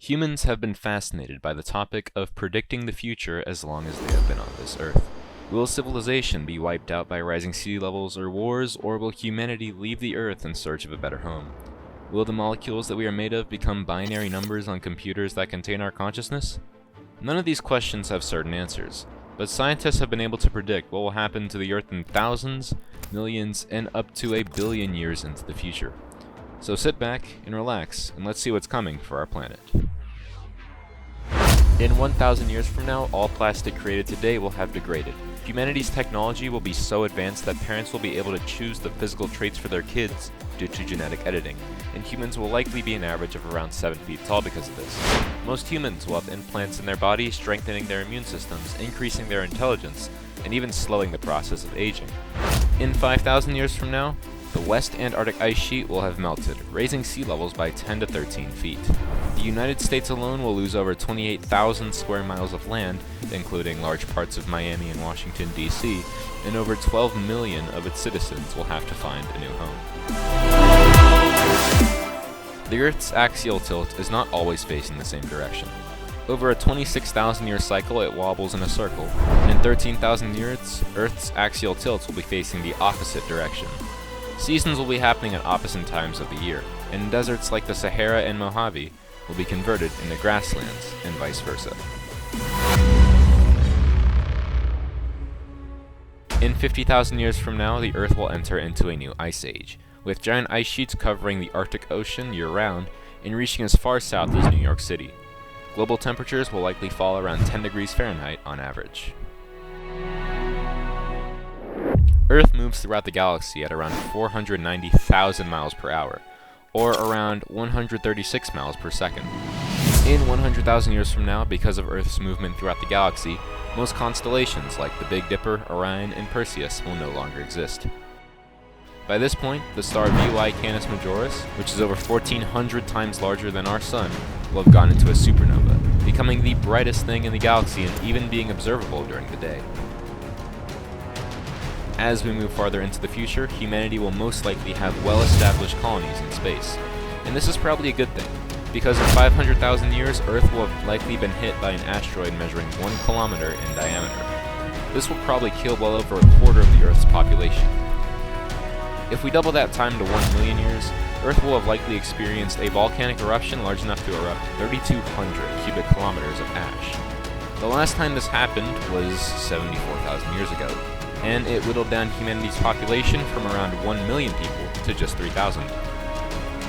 Humans have been fascinated by the topic of predicting the future as long as they have been on this earth. Will civilization be wiped out by rising sea levels or wars, or will humanity leave the earth in search of a better home? Will the molecules that we are made of become binary numbers on computers that contain our consciousness? None of these questions have certain answers, but scientists have been able to predict what will happen to the earth in thousands, millions, and up to a billion years into the future. So sit back and relax, and let's see what's coming for our planet. In 1,000 years from now, all plastic created today will have degraded. Humanity's technology will be so advanced that parents will be able to choose the physical traits for their kids due to genetic editing, and humans will likely be an average of around 7 feet tall because of this. Most humans will have implants in their bodies, strengthening their immune systems, increasing their intelligence, and even slowing the process of aging. In 5,000 years from now, the West Antarctic ice sheet will have melted, raising sea levels by 10 to 13 feet. The United States alone will lose over 28,000 square miles of land, including large parts of Miami and Washington, D.C., and over 12 million of its citizens will have to find a new home. The Earth's axial tilt is not always facing the same direction. Over a 26,000-year cycle, it wobbles in a circle. In 13,000 years, Earth's axial tilt will be facing the opposite direction. Seasons will be happening at opposite times of the year, and deserts like the Sahara and Mojave will be converted into grasslands, and vice versa. In 50,000 years from now, the Earth will enter into a new ice age, with giant ice sheets covering the Arctic Ocean year-round and reaching as far south as New York City. Global temperatures will likely fall around 10 degrees Fahrenheit on average. Earth moves throughout the galaxy at around 490,000 miles per hour, or around 136 miles per second. In 100,000 years from now, because of Earth's movement throughout the galaxy, most constellations like the Big Dipper, Orion, and Perseus will no longer exist. By this point, the star VY Canis Majoris, which is over 1,400 times larger than our Sun, will have gone into a supernova, becoming the brightest thing in the galaxy and even being observable during the day. As we move farther into the future, humanity will most likely have well-established colonies in space. And this is probably a good thing, because in 500,000 years, Earth will have likely been hit by an asteroid measuring 1 kilometer in diameter. This will probably kill well over a quarter of the Earth's population. If we double that time to 1 million years, Earth will have likely experienced a volcanic eruption large enough to erupt 3,200 cubic kilometers of ash. The last time this happened was 74,000 years ago, and it whittled down humanity's population from around 1 million people to just 3,000.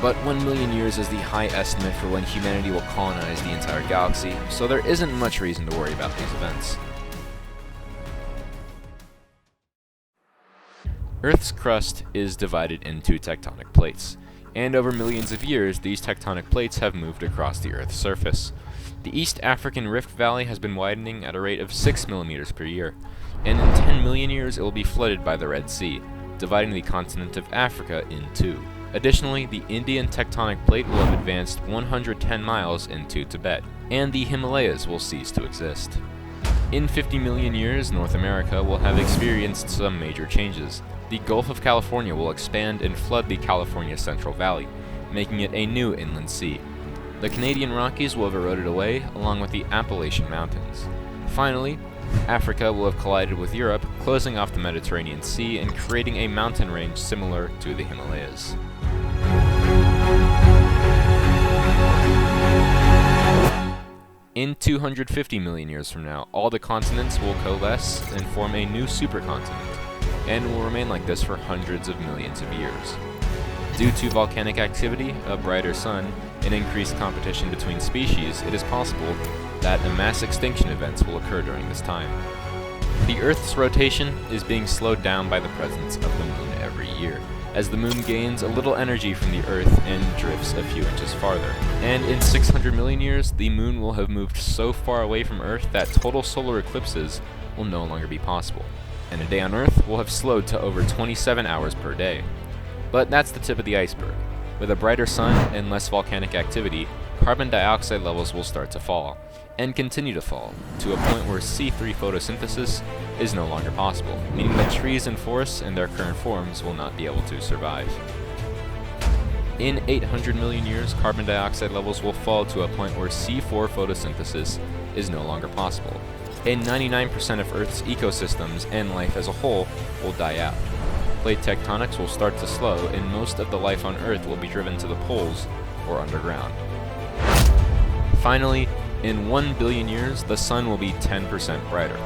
But 1 million years is the high estimate for when humanity will colonize the entire galaxy, so there isn't much reason to worry about these events. Earth's crust is divided into tectonic plates, and over millions of years, these tectonic plates have moved across the Earth's surface. The East African Rift Valley has been widening at a rate of 6 millimeters per year, and in 10 million years it will be flooded by the Red Sea, dividing the continent of Africa in two. Additionally, the Indian tectonic plate will have advanced 110 miles into Tibet, and the Himalayas will cease to exist. In 50 million years, North America will have experienced some major changes. The Gulf of California will expand and flood the California Central Valley, making it a new inland sea. The Canadian Rockies will have eroded away, along with the Appalachian Mountains. Finally, Africa will have collided with Europe, closing off the Mediterranean Sea and creating a mountain range similar to the Himalayas. In 250 million years from now, all the continents will coalesce and form a new supercontinent, and will remain like this for hundreds of millions of years. Due to volcanic activity, a brighter sun, and increased competition between species, it is possible that a mass extinction events will occur during this time. The Earth's rotation is being slowed down by the presence of the Moon every year, as the Moon gains a little energy from the Earth and drifts a few inches farther. And in 600 million years, the Moon will have moved so far away from Earth that total solar eclipses will no longer be possible, and a day on Earth will have slowed to over 27 hours per day. But that's the tip of the iceberg. With a brighter sun and less volcanic activity, carbon dioxide levels will start to fall, and continue to fall, to a point where C3 photosynthesis is no longer possible, meaning that trees and forests in their current forms will not be able to survive. In 800 million years, carbon dioxide levels will fall to a point where C4 photosynthesis is no longer possible, and 99% of Earth's ecosystems and life as a whole will die out. Plate tectonics will start to slow, and most of the life on Earth will be driven to the poles or underground. Finally, in 1 billion years, the sun will be 10% brighter.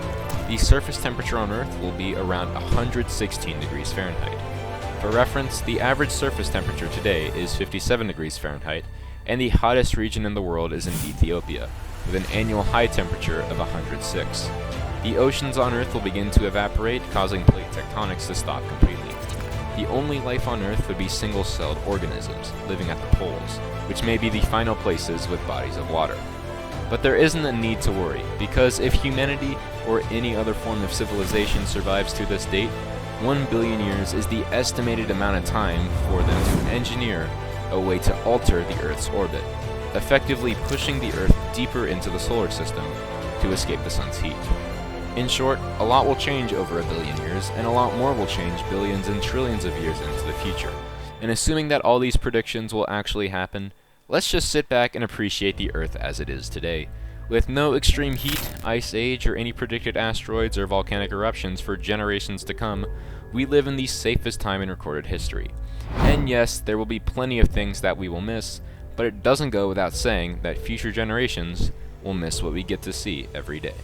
The surface temperature on Earth will be around 116 degrees Fahrenheit. For reference, the average surface temperature today is 57 degrees Fahrenheit, and the hottest region in the world is in Ethiopia, with an annual high temperature of 106. The oceans on Earth will begin to evaporate, causing plate tectonics to stop completely. The only life on Earth would be single-celled organisms living at the poles, which may be the final places with bodies of water. But there isn't a need to worry, because if humanity or any other form of civilization survives to this date, 1 billion years is the estimated amount of time for them to engineer a way to alter the Earth's orbit, effectively pushing the Earth deeper into the solar system to escape the sun's heat. In short, a lot will change over a billion years, and a lot more will change billions and trillions of years into the future. And assuming that all these predictions will actually happen, let's just sit back and appreciate the Earth as it is today. With no extreme heat, ice age, or any predicted asteroids or volcanic eruptions for generations to come, we live in the safest time in recorded history. And yes, there will be plenty of things that we will miss, but it doesn't go without saying that future generations will miss what we get to see every day.